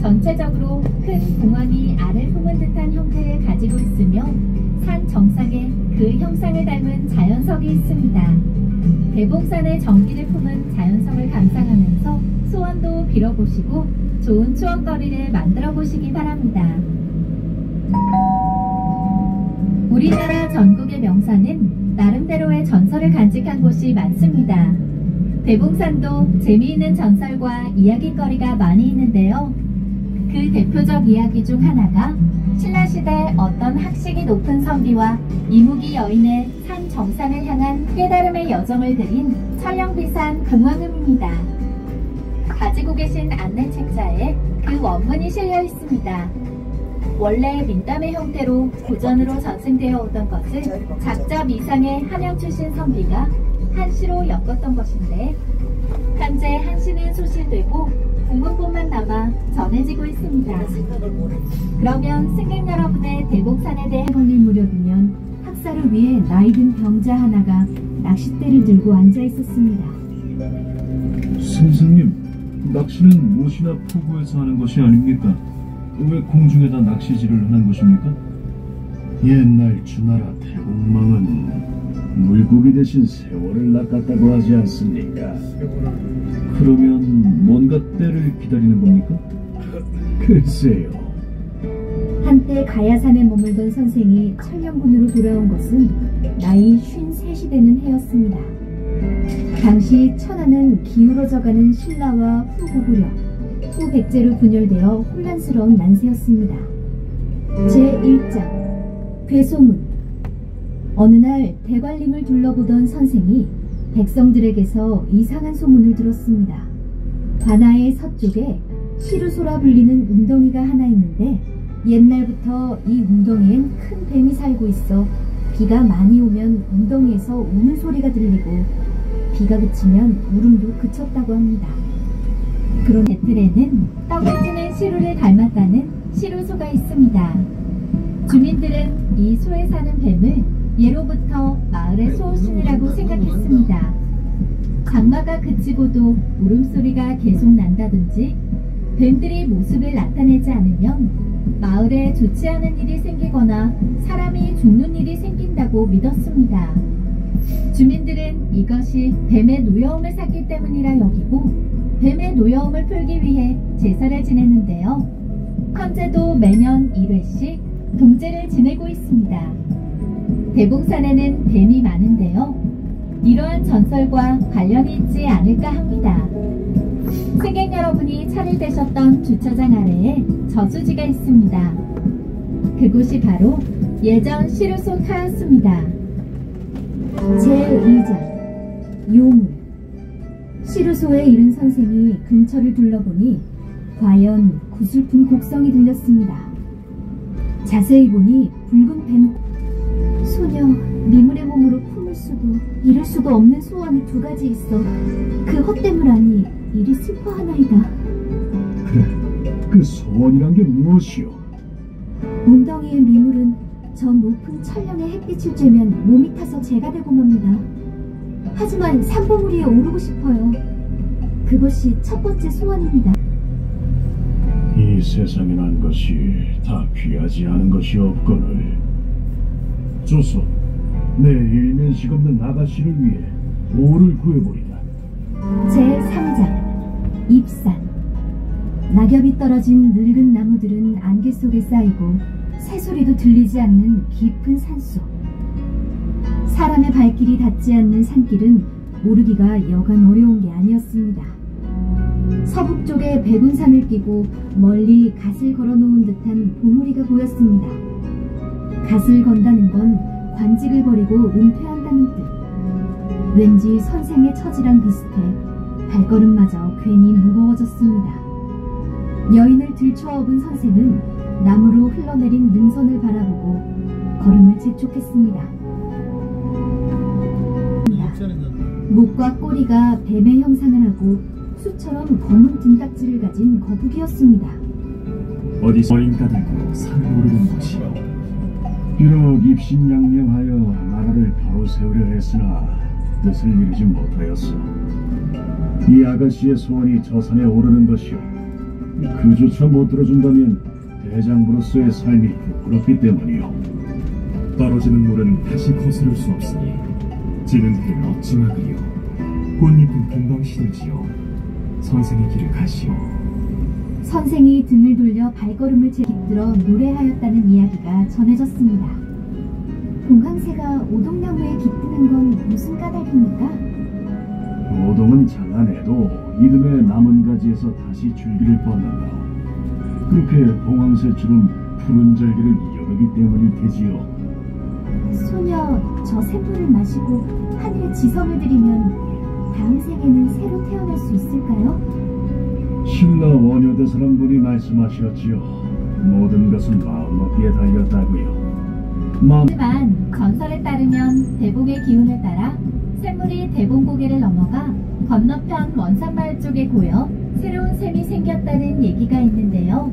전체적으로 큰 공원이 알을 품은 듯한 형태를 가지고 있으며 산 정상에 그 형상을 닮은 자연석이 있습니다. 대봉산의 정기를 품은 자연석을 감상하면서 소원도 빌어보시고 좋은 추억거리를 만들어 보시기 바랍니다. 우리나라 전국의 명산은 나름대로의 전설을 간직한 곳이 많습니다. 대봉산도 재미있는 전설과 이야깃거리가 많이 있는데요. 그 대표적 이야기 중 하나가 신라시대 어떤 학식이 높은 선비와 이무기 여인의 산 정상을 향한 깨달음의 여정을 그린 천령비산 궁왕음입니다. 가지고 계신 안내책자에 그 원문이 실려 있습니다. 원래 민담의 형태로 고전으로 전승되어 오던 것을 작자 미상의 한양 출신 선비가 한시로 엮었던 것인데 현재 한시는 소실되고 공문본만 남아 전해지고 있습니다. 그러면 승객 여러분의 대봉산에 대해 걸릴 무렵이면 학사를 위해 나이든 병자 하나가 낚싯대를 들고 앉아 있었습니다. 선생님, 낚시는 못이나 포구에서 하는 것이 아닙니까? 왜 공중에다 낚시질을 하는 것입니까? 옛날 주나라 태국망은 물고기 대신 세월을 낚았다고 하지 않습니까? 그러면 뭔가 때를 기다리는 겁니까? 글쎄요. 한때 가야산에 머물던 선생이 천령군으로 돌아온 것은 나이 53이 되는 해였습니다. 당시 천하는 기울어져가는 신라와 후고구려, 후백제로 분열되어 혼란스러운 난세였습니다. 제1장 괴소문. 어느 날 대관림을 둘러보던 선생이 백성들에게서 이상한 소문을 들었습니다. 관아의 서쪽에 시루소라 불리는 웅덩이가 하나 있는데 옛날부터 이 웅덩이엔 큰 뱀이 살고 있어 비가 많이 오면 웅덩이에서 우는 소리가 들리고 비가 그치면 울음도 그쳤다고 합니다. 그런 배틀에는 떡을 찌는 시루를 닮았다는 시루소가 있습니다. 주민들은 이 소에 사는 뱀을 예로부터 마을의 소신이라고 생각했습니다. 장마가 그치고도 울음소리가 계속 난다든지 뱀들이 모습을 나타내지 않으면 마을에 좋지 않은 일이 생기거나 사람이 죽는 일이 생긴다고 믿었습니다. 주민들은 이것이 뱀의 노여움을 샀기 때문이라 여기고 뱀의 노여움을 풀기 위해 제사를 지냈는데요. 현재도 매년 1회씩 동제를 지내고 있습니다. 대봉산에는 뱀이 많은데요. 이러한 전설과 관련이 있지 않을까 합니다. 승객 여러분이 차를 대셨던 주차장 아래에 저수지가 있습니다. 그곳이 바로 예전 시루소 터였습니다. 제2장 요물. 시루소에 이른 선생이 근처를 둘러보니 과연 구슬픈 곡성이 들렸습니다. 자세히 보니 붉은 뱀 소녀 미물의 몸으로 품을 수도 이룰 수도 없는 소원이 두 가지 있어. 그 헛됨을 아니 이리 슬퍼하나이다. 그래, 그 소원이란 게 무엇이오? 웅덩이의 미물은 저 높은 천령의 햇빛을 쬐면 몸이 타서 재가 되고 맙니다. 하지만 산봉우리 위에 오르고 싶어요. 그것이 첫 번째 소원입니다. 이 세상에 난 것이 다 귀하지 않은 것이 없거늘. 조소, 내 일면식 없는 아가씨를 위해 오를 구해보리다. 제3장 입산. 낙엽이 떨어진 늙은 나무들은 안개 속에 쌓이고 새소리도 들리지 않는 깊은 산속. 사람의 발길이 닿지 않는 산길은 오르기가 여간 어려운 게 아니었습니다. 서북쪽에 백운산을 끼고 멀리 갓을 걸어놓은 듯한 봉우리가 보였습니다. 갓을 건다는 건 관직을 버리고 은퇴한다는 뜻. 왠지 선생의 처지랑 비슷해 발걸음마저 괜히 무거워졌습니다. 여인을 들쳐업은 선생은 나무로 흘러내린 능선을 바라보고 걸음을 재촉했습니다. 목과 꼬리가 뱀의 형상을 하고 수처럼 검은 등딱지를 가진 거북이였습니다. 어디서 인가 들고 산을 오르는 곳이요. 비록 입신양명하여 나라를 바로 세우려 했으나 뜻을 이루지 못하였어. 이 아가씨의 소원이 저 산에 오르는 것이오. 그조차 못 들어준다면 대장부로서의 삶이 부끄럽기 때문이요. 떨어지는 물은 다시 거스를 수 없으니 지는 해를 어찌 막으리요. 꽃잎은 금방 시들지요. 선생의 길을 가시오. 선생이 등을 돌려 발걸음을 깃들어 노래하였다는 이야기가 전해졌습니다. 봉황새가 오동나무에 깃드는 건 무슨 까닭입니까? 오동은 잘라내도 이듬해 남은 가지에서 다시 줄기를 뻗는다. 그렇게 봉황새처럼 푸른 절기를 이어가기 때문이 되지요. 소녀 저 샘물을 마시고 하늘에 지성을 드리면 다음 생에는 새로 태어날 수 있을까요? 신라 원효대사랑분이 말씀하셨지요. 모든 것은 마음먹기에 달렸다고요. 하지만 전설에 따르면 대봉의 기운을 따라 샘물이 대봉고개를 넘어가 건너편 원산마을 쪽에 고여 새로운 샘이 생겼다는 얘기가 있는데요.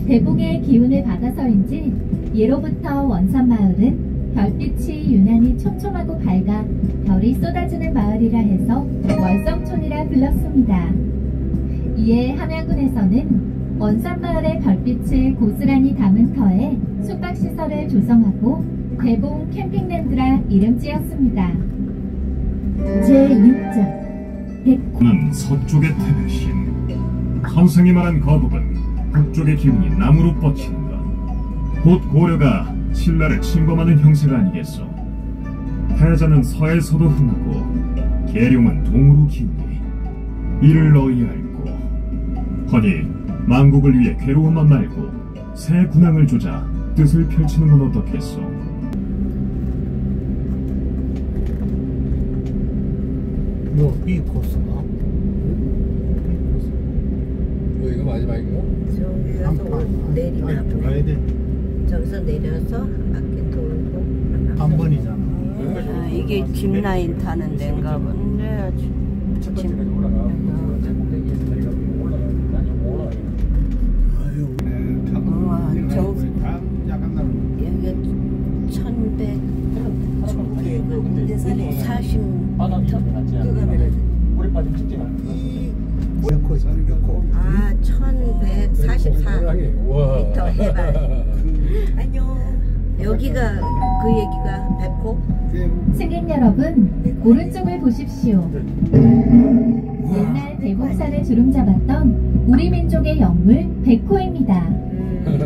대봉의 기운을 받아서인지 예로부터 원산마을은 별빛이 유난히 촘촘하고 밝아 별이 쏟아지는 마을이라 해서 월성촌이라 불렀습니다. 이에 함양군에서는 원산마을의 별빛을 고스란히 담은 터에 숙박시설을 조성하고 대봉 캠핑랜드라 이름 지었습니다. 제6장 는 서쪽의 태백신. 선생이 말한 거북은 북쪽의 기운이 나무로 뻗치는 것. 곧 고려가 신라를 침범하는 형세가 아니겠소. 태자는 서에서도 흥하고 계룡은 동으로 기우니 이를 너희 알고 허니 만국을 위해 괴로움만 말고 새 군왕을 조자 뜻을 펼치는 건 어떻겠소. 이 코스가? 이거 마지막인가? 저기서 내리면 가야 돼. 저기서 내려서 바퀴 돌고 한 번이잖아. 아, 이게 짚라인 타는 데인가 본데 여기 1144m 해발. 여기가 그 얘기가 백호? 승객 여러분, 오른쪽을 보십시오. 옛날 대봉산을 주름잡았던 우리 민족의 영물 백호입니다.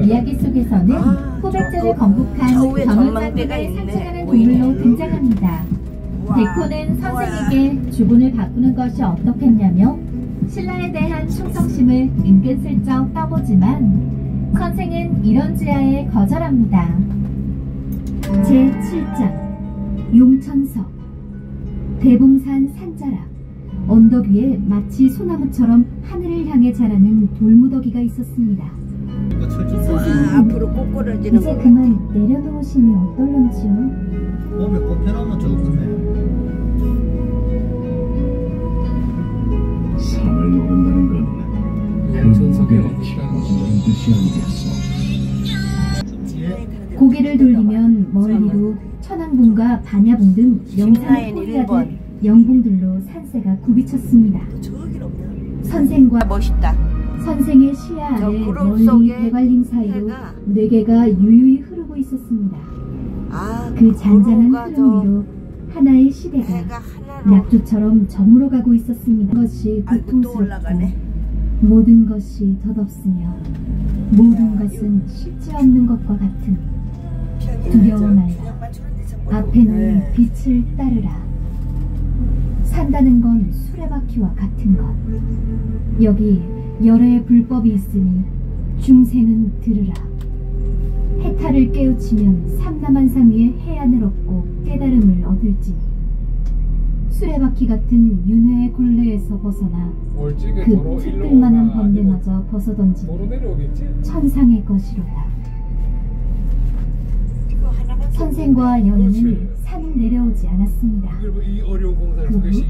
이야기 속에서는 호백제를 건국한 경연장군을 상징하는 동물로 등장합니다. 백호는 선생에게 주군을 바꾸는 것이 어떻겠냐며 신라에 대한 충성심을 은근슬쩍 떠보지만 선생은 이런 지하에 거절합니다. 제7장 용천석. 대봉산 산자락 언덕 위에 마치 소나무처럼 하늘을 향해 자라는 돌무더기가 있었습니다. 앞으로 꼬꾸라지는 이제 그만 내려놓으심이 어떨런지요? 몸에 꼽혀놓으면 좋겠네. 산을 오른다는 건 행복에 짊어지는 뜻이 아니겠어. 고개를 돌리면 멀리로 천왕봉과 반야봉 등 명산의 꼬리아들 영봉들로 산세가 굽이쳤습니다. 선생과 멋있다. 선생의 시야 아래 구름 멀리 속에 대관림 사이로 해가 네 개가 유유히 흐르고 있었습니다. 그 잔잔한 흐름 위로 하나의 시대가 해가 하나로 낙조처럼 저물어가고 있었습니다. 것이 고통스럽고 올라가네. 모든 것이 덧없으며 모든 것은 실제 없는 것과 같으니 두려워 말라. 앞에 놓인 빛을 따르라. 산다는 건 수레바퀴와 같은 것. 여기 열의 불법이 있으니 중생은 들으라. 해탈을 깨우치면 삼남한상 위에 해안을 얻고 깨달음을 얻을지니 수레바퀴 같은 윤회의 굴레에서 벗어나 그 찔들만한 번뇌마저 벗어던지니 천상의 것이로다. 선생과 여인은 산을 내려오지 않았습니다. 그 후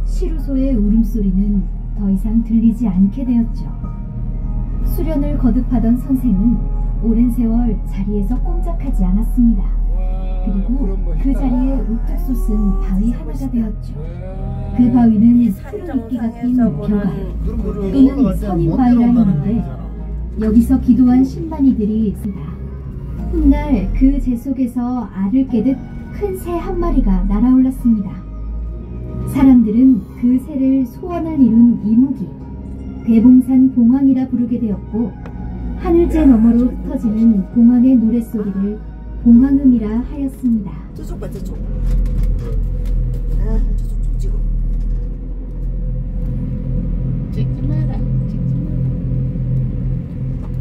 시루소의 울음소리는 더 이상 들리지 않게 되었죠. 수련을 거듭하던 선생은 오랜 세월 자리에서 꼼짝하지 않았습니다. 그리고 그 자리에 우뚝 솟은 바위 하나가 되었죠. 그 바위는 이 푸른 이끼가 낀 산정상에서 벽화 보는 또는 선인바위라 하는데 여기서 기도한 신반이들이 있습니다. 훗날 그 재 속에서 알을 깨듯 큰 새 한 마리가 날아올랐습니다. 사람들은 그 새를 소원을 이룬 이무기, 대봉산 봉황이라 부르게 되었고 하늘제 너머로 흩어지는 봉황의 노랫소리를 봉황음이라 하였습니다. 저쪽 봐 저쪽. 아 저쪽 좀 찍어. 찍지 마라. 찍지 마라.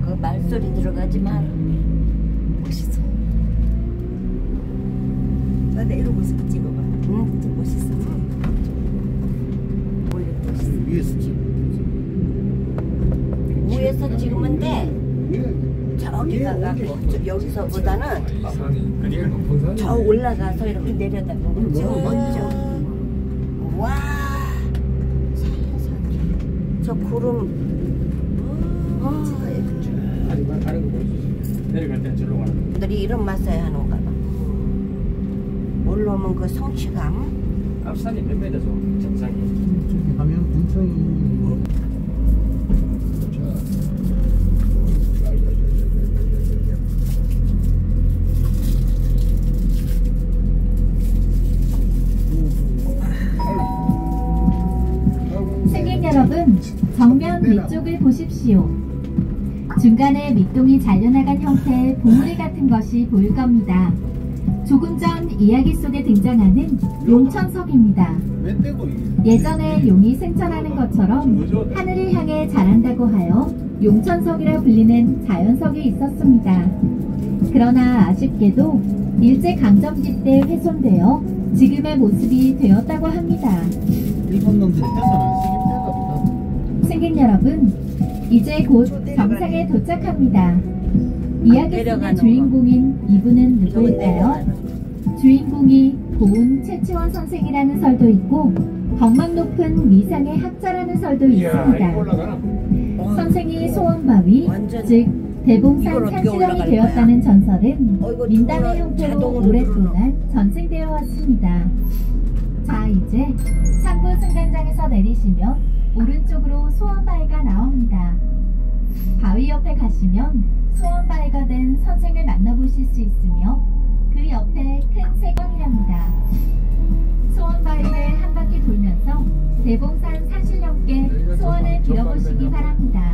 그 말소리 들어가지 마라. 멋있어. 나 이러고 있어. 찍어봐. 응, 멋있어. 원래 멋있어. 위에서 찍어. 위에서 찍으면 돼. 저기 가갖고 여기서보다는 저 올라가서 이렇게 내려다보고 찍어보죠. 와, 저 구름. 다른 거 보여주지. 내려갈 땐 저로 가는 거. 들이 이런 맛에 하는가 봐. 올라오면 그 성취감. 앞산이 몇 메다죠? 정상이. 저기 가면 군청이. 승객 여러분, 정면 위쪽을 보십시오. 중간에 밑동이 잘려나간 형태의 봉우리 같은 것이 보일 겁니다. 조금 전 이야기 속에 등장하는 용천석입니다. 예전에 용이 승천하는 것처럼 하늘을 향해 자란다고 하여 용천석이라 불리는 자연석이 있었습니다. 그러나 아쉽게도 일제강점기 때 훼손되어 지금의 모습이 되었다고 합니다. 일본 놈들이 해서 안 쓰긴 되나 보다. 승객 여러분, 이제 곧 정상에 도착합니다. 이야기 속의 주인공인 이분은 누구일까요? 주인공이 고은 최치원 선생이라는 설도 있고 덕망 높은 미상의 학자라는 설도 있습니다. 선생이 소원바위, 즉 대봉산 산신령이 되었다는 전설은 민담의 형태로 오랫동안 전승되어 왔습니다. 자, 이제 상부 승강장에서 내리시면 오른쪽으로 소원바위가 나옵니다. 바위 옆에 가시면 소원바위가 된 선생을 만나보실 수 있으며 그 옆에 큰 세건이랍니다. 소원바위를 한 바퀴 돌면서 대봉산 산신령께 소원을 빌어보시기 바랍니다.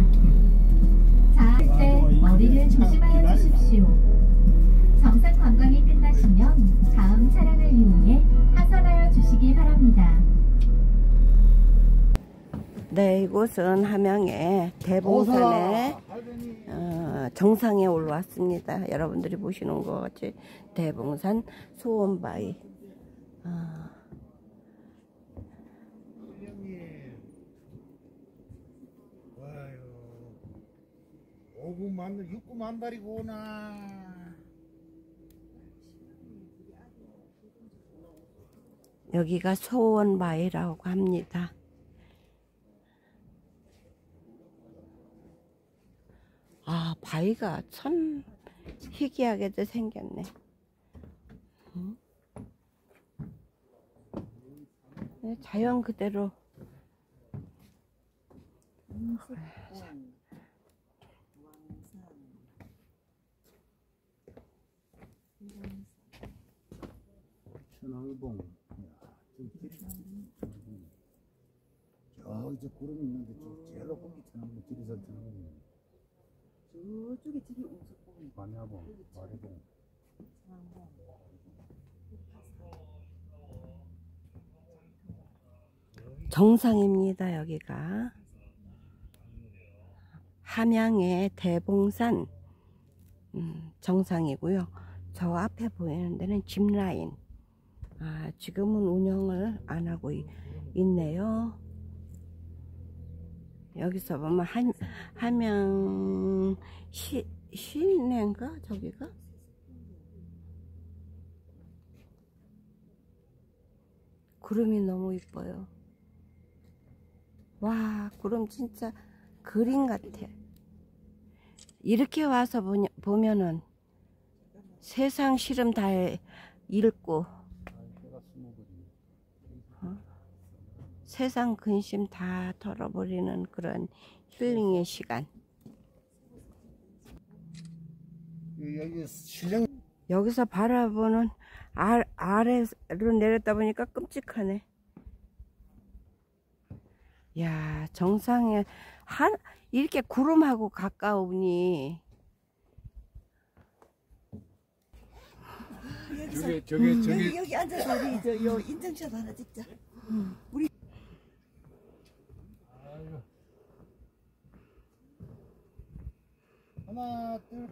자, 그때 머리를 조심하여 주십시오. 정상 관광이 끝나시면 다음 차량을 이용해 하산하여 주시기 바랍니다. 네, 이곳은 함양의 대봉산의 정상에 올라왔습니다. 여러분들이 보시는 것 같이 대봉산 소원바위. 와요. 6구만 달이고 오나. 여기가 소원바위라고 합니다. 아, 바위가 참 희귀하게도 생겼네. 자연 그대로. 천왕봉. 저기 저 구름이 있는데 저 제일 높은 게 천왕봉, 지리산 천왕봉. 저쪽에 집이 우석봉, 마녀봉, 마리봉. 정상입니다. 여기가 함양의 대봉산 정상이고요. 저 앞에 보이는 데는 짚라인. 지금은 운영을 안 하고 있네요. 여기서 보면 함양 시내인가 저기가? 구름이 너무 이뻐요. 와, 구름 진짜 그림 같아. 이렇게 와서 보면은 세상 시름 다 읽고 세상 근심 다 털어버리는 그런 힐링의 시간. 여기 실령 여기서 바라보는 아래로 내렸다 보니까 끔찍하네. 야, 정상에 이렇게 구름하고 가까우니. 여기 앉아서 우리 요 인증샷 하나 찍자. 우리 하나 둘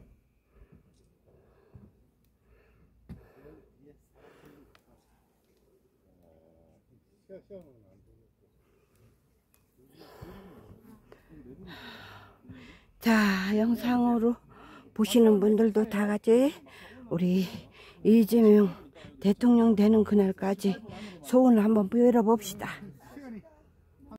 자, 영상으로 보시는 분들도 다 같이 우리 이재명 대통령 되는 그날까지 소원을 한번 빌어봅시다.